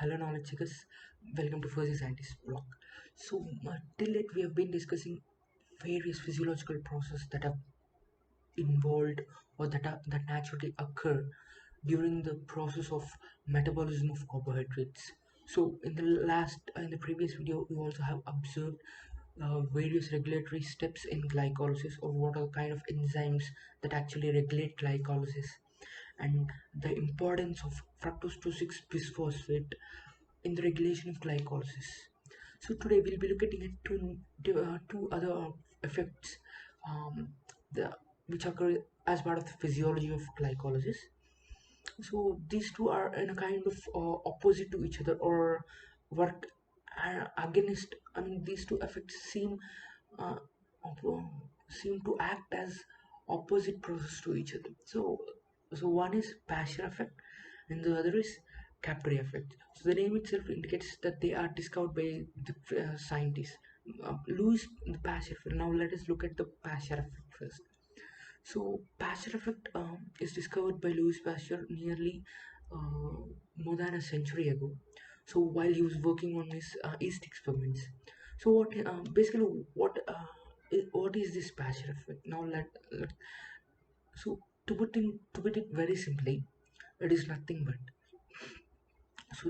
Hello, knowledge seekers. Welcome to Fuzzy Scientist Blog. Till late we have been discussing various physiological processes that have involved or that naturally occur during the process of metabolism of carbohydrates. In the previous video, we also have observed various regulatory steps in glycolysis, or what are kind of enzymes that actually regulate glycolysis, and the importance of fructose 2,6 bisphosphate in the regulation of glycolysis. So today we'll be looking at two other effects, the which occur as part of the physiology of glycolysis. So these two are in a kind of opposite to each other, or work against. I mean, these two effects uh, seem to act as opposite process to each other. So one is Pasteur effect, and the other is Cabtree effect. So the name itself indicates that they are discovered by the scientists. Louis the Pasteur effect. Now let us look at the Pasteur effect first. So Pasteur effect is discovered by Louis Pasteur nearly more than a century ago. So while he was working on his yeast experiments. So basically what is this Pasteur effect? Now so to put it very simply, it is nothing but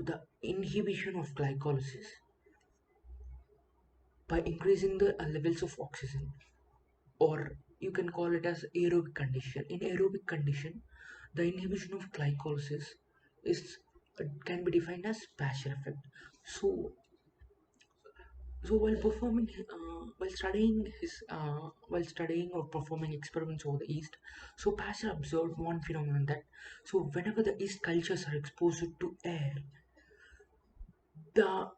the inhibition of glycolysis by increasing the levels of oxygen, or you can call it as aerobic condition. In aerobic condition, the inhibition of glycolysis is can be defined as Pasteur effect. So, so while studying or performing experiments over the yeast, so Pasteur observed one phenomenon that whenever the yeast cultures are exposed to air, the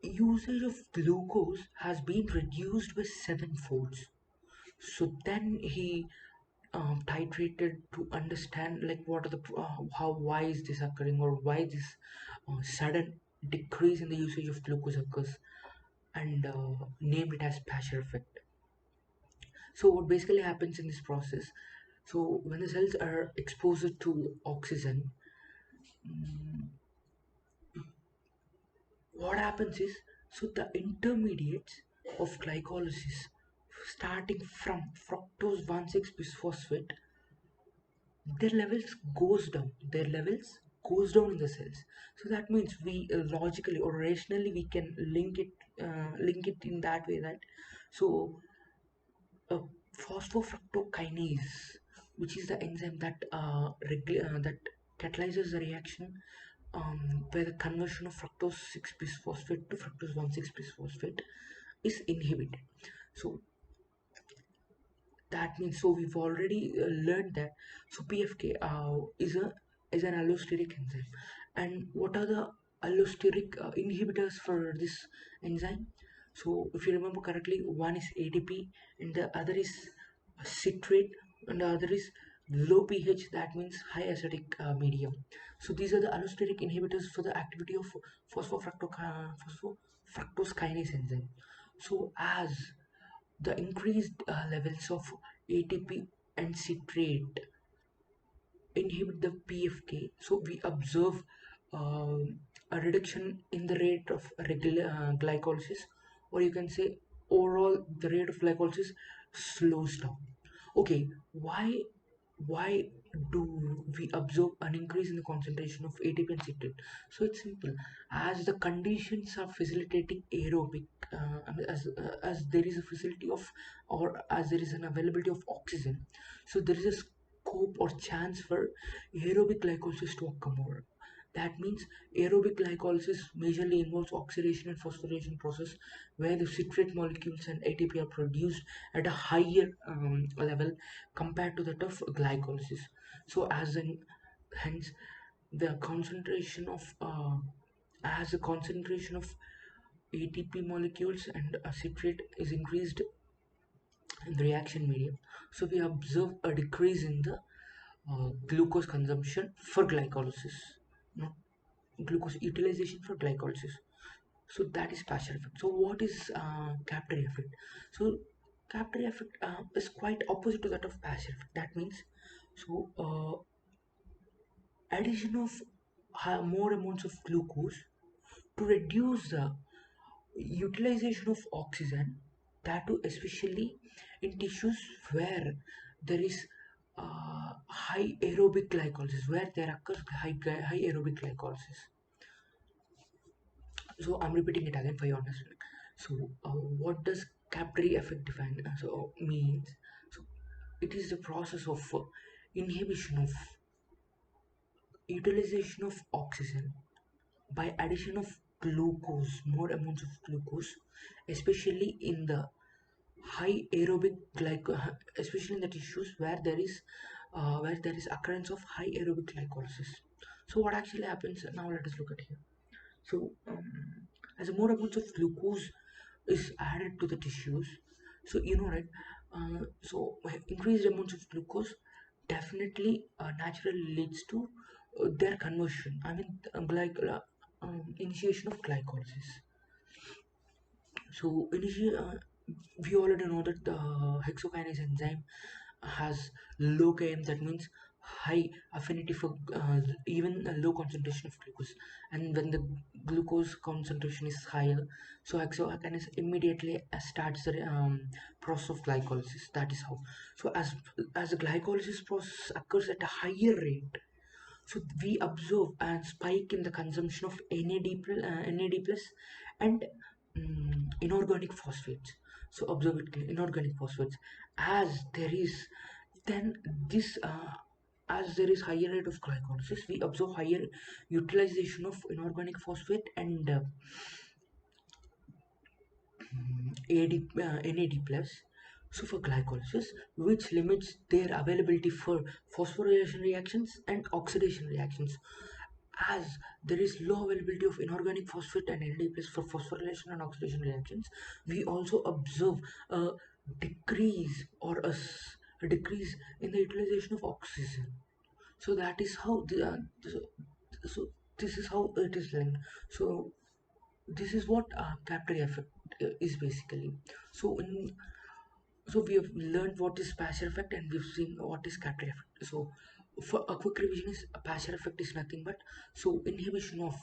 usage of glucose has been reduced by seven folds. So then he titrated to understand like what are the why is this occurring, or why this sudden decrease in the usage of glucose occurs, and named it as Pasteur effect. So what basically happens in this process, so when the cells are exposed to oxygen, mm, what happens is, the intermediates of glycolysis starting from fructose 1,6 bisphosphate, their levels goes down in the cells. So that means we logically or rationally we can link it in that way, that so uh, phosphofructokinase, which is the enzyme that catalyzes the reaction where the conversion of fructose 6 bisphosphate to fructose 1,6 bisphosphate is inhibited. So that means, we've already learned that PFK is an allosteric enzyme. And what are the allosteric inhibitors for this enzyme? So if you remember correctly, one is ADP, and the other is citrate, and the other is low pH, that means high acidic medium. So these are the allosteric inhibitors for the activity of phosphofructose kinase enzyme. So as the increased levels of ATP and citrate inhibit the PFK, so we observe a reduction in the rate of regular glycolysis, or you can say overall the rate of glycolysis slows down. Okay, why do we observe an increase in the concentration of ATP and citrate? So it's simple. As the conditions are facilitating aerobic, I mean, as there is a facility of, or as there is an availability of oxygen, so there is a scope or chance for aerobic glycolysis to occur more. That means aerobic glycolysis majorly involves oxidation and phosphorylation process, where the citrate molecules and ATP are produced at a higher level compared to that of glycolysis. So hence the concentration of as the concentration of ATP molecules and citrate is increased in the reaction medium, so we observe a decrease in the glucose consumption for glycolysis, no, glucose utilization for glycolysis. So that is Pasteur effect. So what is Cabtree effect? So Cabtree effect is quite opposite to that of Pasteur effect. That means, so addition of more amounts of glucose to reduce the utilization of oxygen, that too especially in tissues where there is high aerobic glycolysis, where there occurs high aerobic glycolysis. So I'm repeating it again for your understanding. So what does Capillary effect define? So means, so it is the process of inhibition of utilization of oxygen by addition of glucose, more amounts of glucose, especially in the high aerobic especially in the tissues where there is occurrence of high aerobic glycolysis. So what actually happens now? Let us look at here. So as more amounts of glucose is added to the tissues, so right, increased amounts of glucose definitely naturally leads to their conversion. I mean, initiation of glycolysis. So we already know that the hexokinase enzyme has low Km, that means high affinity for even a low concentration of glucose. And when the glucose concentration is higher, so hexokinase immediately starts the process of glycolysis. That is how. So as the glycolysis process occurs at a higher rate, so we observe a spike in the consumption of NAD plus and inorganic phosphates. So observe it clearly, inorganic phosphates. As there is then this as there is higher rate of glycolysis, we observe higher utilization of inorganic phosphate and NAD plus. So for glycolysis, which limits their availability for phosphorylation reactions and oxidation reactions. As there is low availability of inorganic phosphate and NAD plus for phosphorylation and oxidation reactions, we also observe a decrease or a decrease in the utilization of oxygen. So that is how so this is how it is linked. So this is what Capillary effect is basically. So we have learned what is Pasteur effect and we've seen what is Capillary effect. So for a quick revision, is Pasteur effect is nothing but inhibition of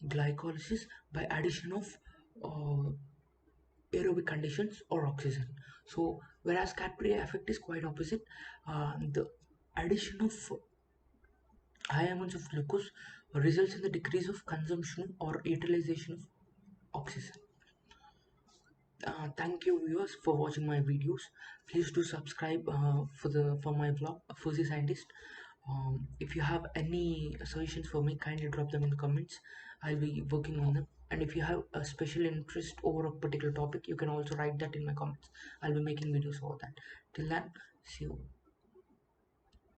glycolysis by addition of uh, aerobic conditions or oxygen. So whereas Capillary effect is quite opposite. The addition of high amounts of glucose results in the decrease of consumption or utilization of oxygen. Thank you viewers for watching my videos. Please do subscribe for my blog Fuzzy Scientist. If you have any suggestions for me, kindly drop them in the comments. I'll be working on them. And if you have a special interest over a particular topic, you can also write that in my comments. I'll be making videos over that. Till then, see you.